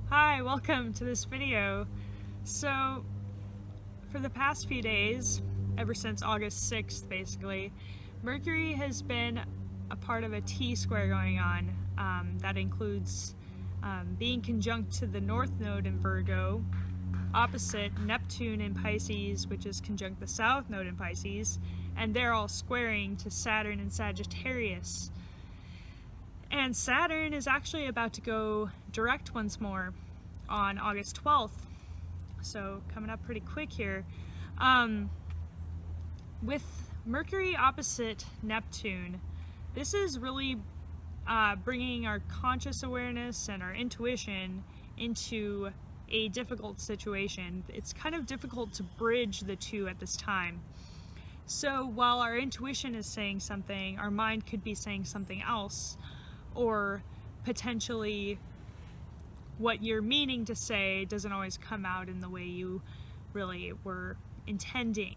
Hi, welcome to this video. So, for the past few days, ever since August 6th basically, Mercury has been a part of a T-square going on. That includes being conjunct to the North Node in Virgo, opposite Neptune in Pisces, which is conjunct the South Node in Pisces, and they're all squaring to Saturn in Sagittarius. And Saturn is actually about to go direct once more on August 12th. So coming up pretty quick here. With Mercury opposite Neptune, this is really bringing our conscious awareness and our intuition into a difficult situation. It's kind of difficult to bridge the two at this time. So while our intuition is saying something, our mind could be saying something else, or potentially what you're meaning to say doesn't always come out in the way you really were intending.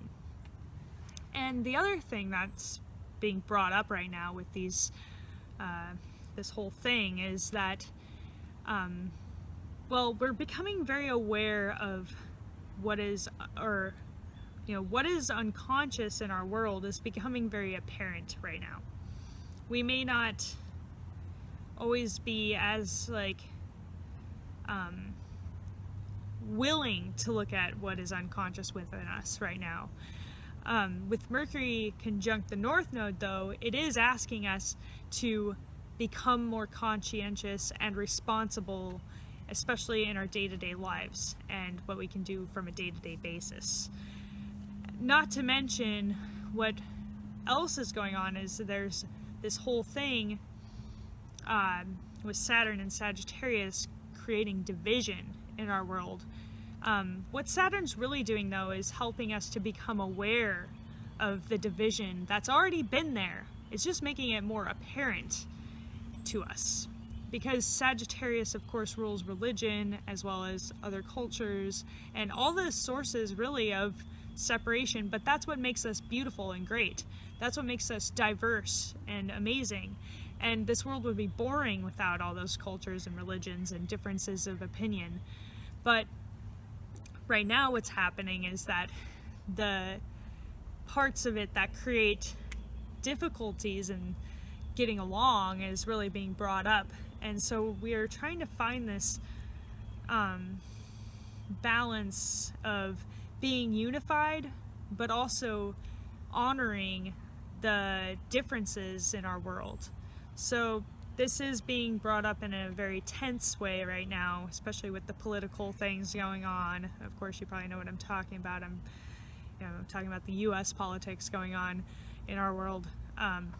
And the other thing that's being brought up right now with these this whole thing is that well, we're becoming very aware of what is, or what is unconscious in our world is becoming very apparent right now. We may not always be as willing to look at what is unconscious within us right now. With Mercury conjunct the North Node, though, it is asking us to become more conscientious and responsible, especially in our day-to-day lives and what we can do from a day-to-day basis. Not to mention what else is going on is there's this whole thing with Saturn and Sagittarius creating division in our world. What Saturn's really doing, though, is helping us to become aware of the division that's already been there. It's just making it more apparent to us. Because Sagittarius, of course, rules religion as well as other cultures and all the sources really of separation, but that's what makes us beautiful and great. That's what makes us diverse and amazing. And this world would be boring without all those cultures and religions and differences of opinion. But right now what's happening is that the parts of it that create difficulties in getting along is really being brought up. And so we are trying to find this balance of being unified, but also honoring the differences in our world. So this is being brought up in a very tense way right now, especially with the political things going on. Of course, you probably know what I'm talking about. I'm talking about the U.S. politics going on in our world,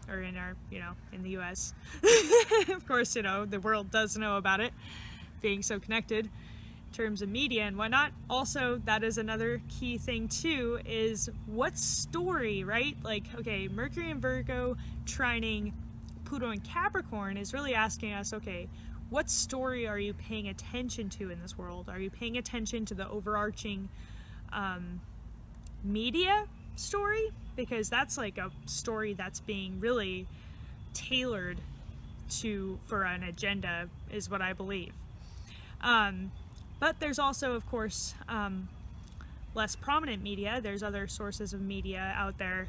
or in our, in the U.S. Of course, the world does know about it, being so connected in terms of media and whatnot. Also, that is another key thing too, is what story, right? Like, okay, Mercury and Virgo trining Pluto and Capricorn is really asking us, okay, what story are you paying attention to in this world? Are you paying attention to the overarching media story? Because that's like a story that's being really tailored for an agenda, is what I believe. But there's also, of course, less prominent media. There's other sources of media out there.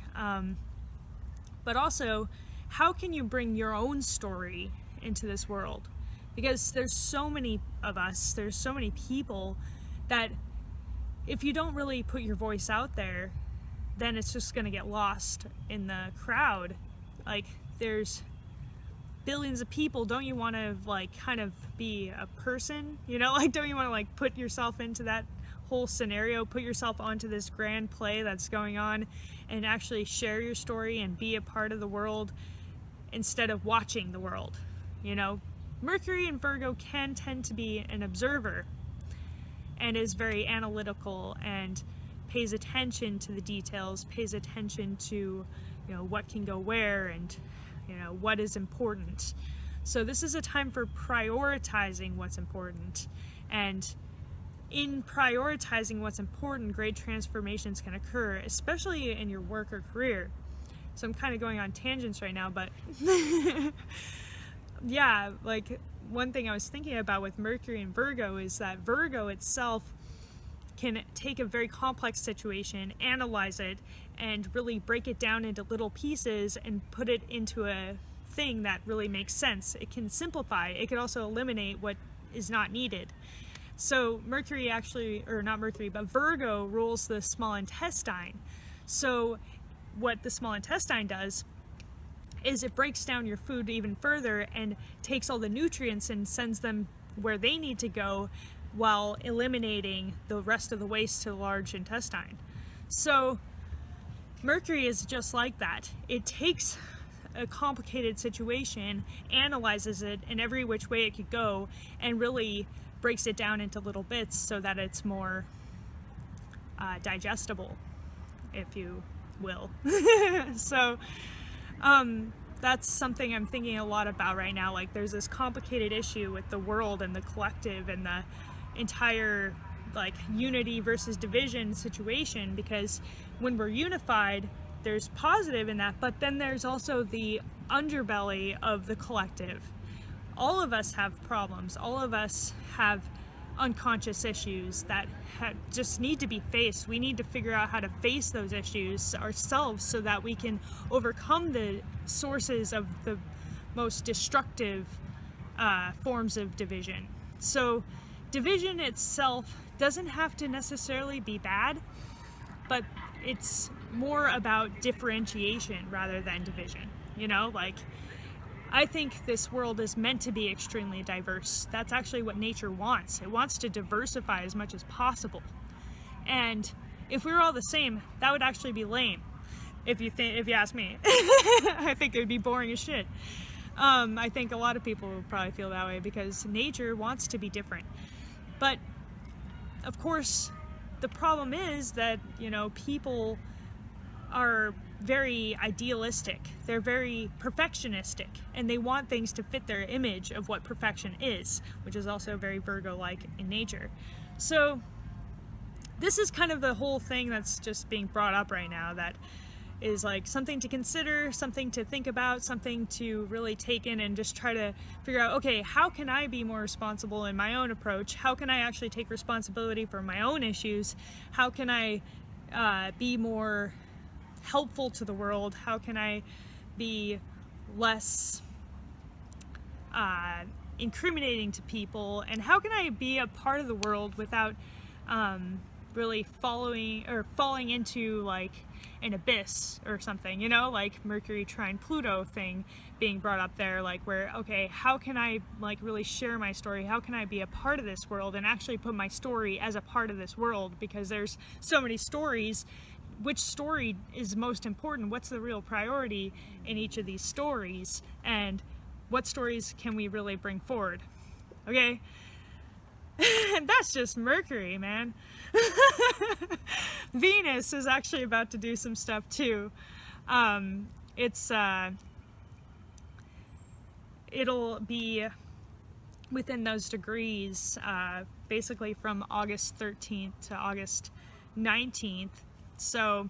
But also, how can you bring your own story into this world? Because there's so many of us, there's so many people that if you don't really put your voice out there, then it's just going to get lost in the crowd. Like, there's billions of people. Don't you want to kind of be a person? Don't you want to put yourself into that whole scenario, put yourself onto this grand play that's going on and actually share your story and be a part of the world instead of watching the world? Mercury and Virgo can tend to be an observer and is very analytical and pays attention to the details, pays attention to what can go where and what is important. So this is a time for prioritizing what's important, and in prioritizing what's important, great transformations can occur, especially in your work or career. So I'm kind of going on tangents right now, but yeah, one thing I was thinking about with Mercury and Virgo is that Virgo itself can take a very complex situation, analyze it, and really break it down into little pieces and put it into a thing that really makes sense. It can simplify. It can also eliminate what is not needed. So Mercury actually, or not Mercury, but Virgo rules the small intestine. So what the small intestine does is it breaks down your food even further and takes all the nutrients and sends them where they need to go, while eliminating the rest of the waste to the large intestine. So Mercury is just like that. It takes a complicated situation, analyzes it in every which way it could go, and really breaks it down into little bits so that it's more digestible, if you will. So that's something I'm thinking a lot about right now. Like, there's this complicated issue with the world and the collective and the entire like unity versus division situation, because when we're unified, there's positive in that, but then there's also the underbelly of the collective. All of us have problems. All of us have unconscious issues that just need to be faced. We need to figure out how to face those issues ourselves so that we can overcome the sources of the most destructive forms of division. So division itself doesn't have to necessarily be bad, but it's more about differentiation rather than division. You know, like, I think this world is meant to be extremely diverse. That's actually what nature wants. It wants to diversify as much as possible. And if we were all the same, that would actually be lame. If you ask me, I think it would be boring as shit. I think a lot of people would probably feel that way because nature wants to be different. But of course, the problem is that, you know, people are very idealistic. They're very perfectionistic, and they want things to fit their image of what perfection is, which is also very Virgo-like in nature. So this is kind of the whole thing that's just being brought up right now, that is like something to consider, something to think about, something to really take in and just try to figure out, okay, how can I be more responsible in my own approach? How can I actually take responsibility for my own issues? How can I be more helpful to the world? How can I be less incriminating to people? And how can I be a part of the world without really falling into like an abyss or something, you know, like Mercury trine Pluto thing being brought up there, like, where, okay, how can I like really share my story? How can I be a part of this world and actually put my story as a part of this world? Because there's so many stories. Which story is most important? What's the real priority in each of these stories? And what stories can we really bring forward? Okay? And that's just Mercury, man. Venus is actually about to do some stuff too. It'll be within those degrees, basically from August 13th to August 19th. So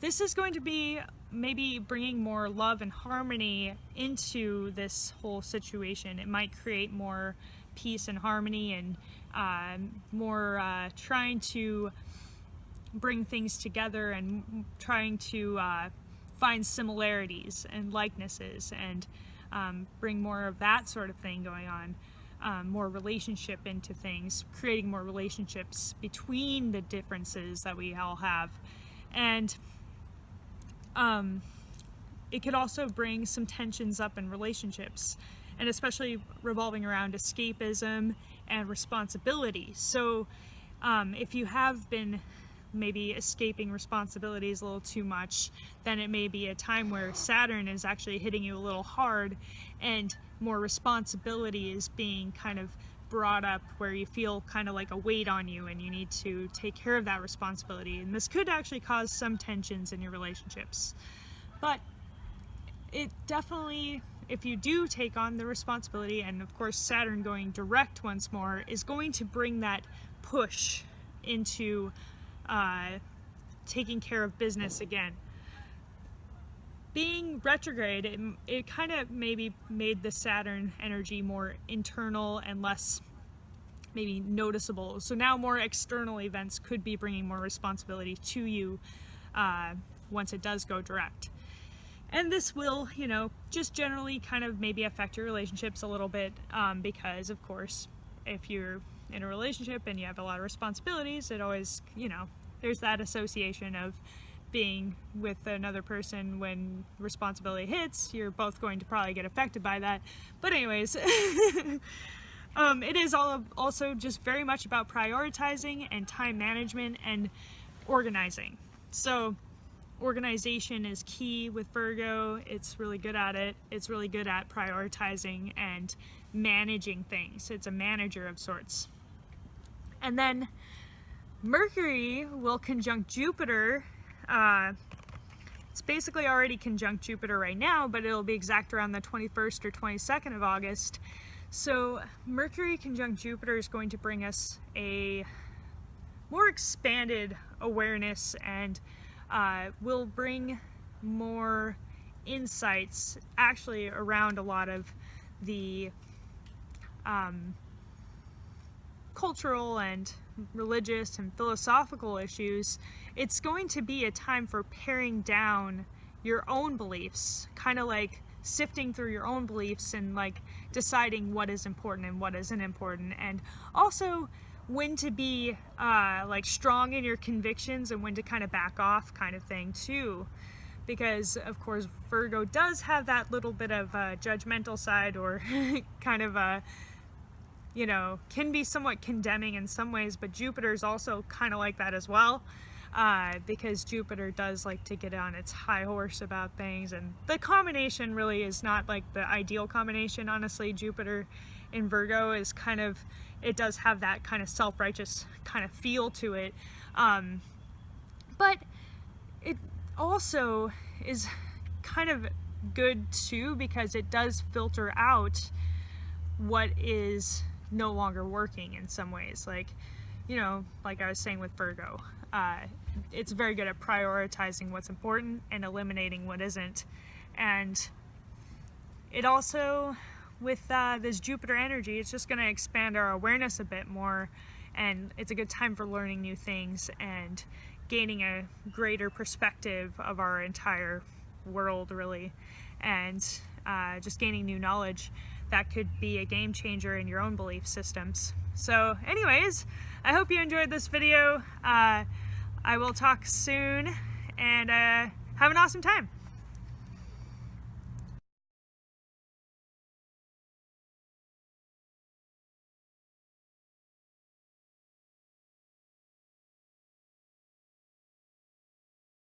this is going to be maybe bringing more love and harmony into this whole situation. It might create more peace and harmony, and more trying to bring things together and trying to find similarities and likenesses, and bring more of that sort of thing going on. More relationship into things, creating more relationships between the differences that we all have. And it could also bring some tensions up in relationships, and especially revolving around escapism and responsibility. So if you have been maybe escaping responsibilities a little too much, then it may be a time where Saturn is actually hitting you a little hard, and more responsibility is being kind of brought up, where you feel kind of like a weight on you and you need to take care of that responsibility. And this could actually cause some tensions in your relationships. But it definitely, if you do take on the responsibility, and of course Saturn going direct once more, is going to bring that push into taking care of business again. being retrograde, it kind of maybe made the Saturn energy more internal and less maybe noticeable. So now more external events could be bringing more responsibility to you once it does go direct. And this will, you know, just generally kind of maybe affect your relationships a little bit because, of course, if you're in a relationship and you have a lot of responsibilities, it always, you know, there's that association of being with another person. When responsibility hits, you're both going to probably get affected by that. But anyways, it is also just very much about prioritizing and time management and organizing. So organization is key with Virgo. It's really good at it. It's really good at prioritizing and managing things. It's a manager of sorts. And then Mercury will conjunct Jupiter. It's basically already conjunct Jupiter right now, but it'll be exact around the 21st or 22nd of August. So Mercury conjunct Jupiter is going to bring us a more expanded awareness and will bring more insights actually around a lot of the cultural and religious and philosophical issues. It's going to be a time for paring down your own beliefs, kind of like sifting through your own beliefs and like deciding what is important and what isn't important, and also when to be like strong in your convictions and when to kind of back off kind of thing too. Because of course Virgo does have that little bit of a judgmental side, or kind of a, you know, can be somewhat condemning in some ways, but Jupiter's also kind of like that as well. Because Jupiter does like to get on its high horse about things, and the combination really is not like the ideal combination, honestly. Jupiter in Virgo is kind of, it does have that kind of self-righteous kind of feel to it, but it also is kind of good too, because it does filter out what is no longer working in some ways. Like, you know, like I was saying with Virgo, it's very good at prioritizing what's important and eliminating what isn't. And it also, with this Jupiter energy, it's just going to expand our awareness a bit more, and it's a good time for learning new things and gaining a greater perspective of our entire world, really, and just gaining new knowledge that could be a game changer in your own belief systems. So anyways, I hope you enjoyed this video. I will talk soon, and have an awesome time.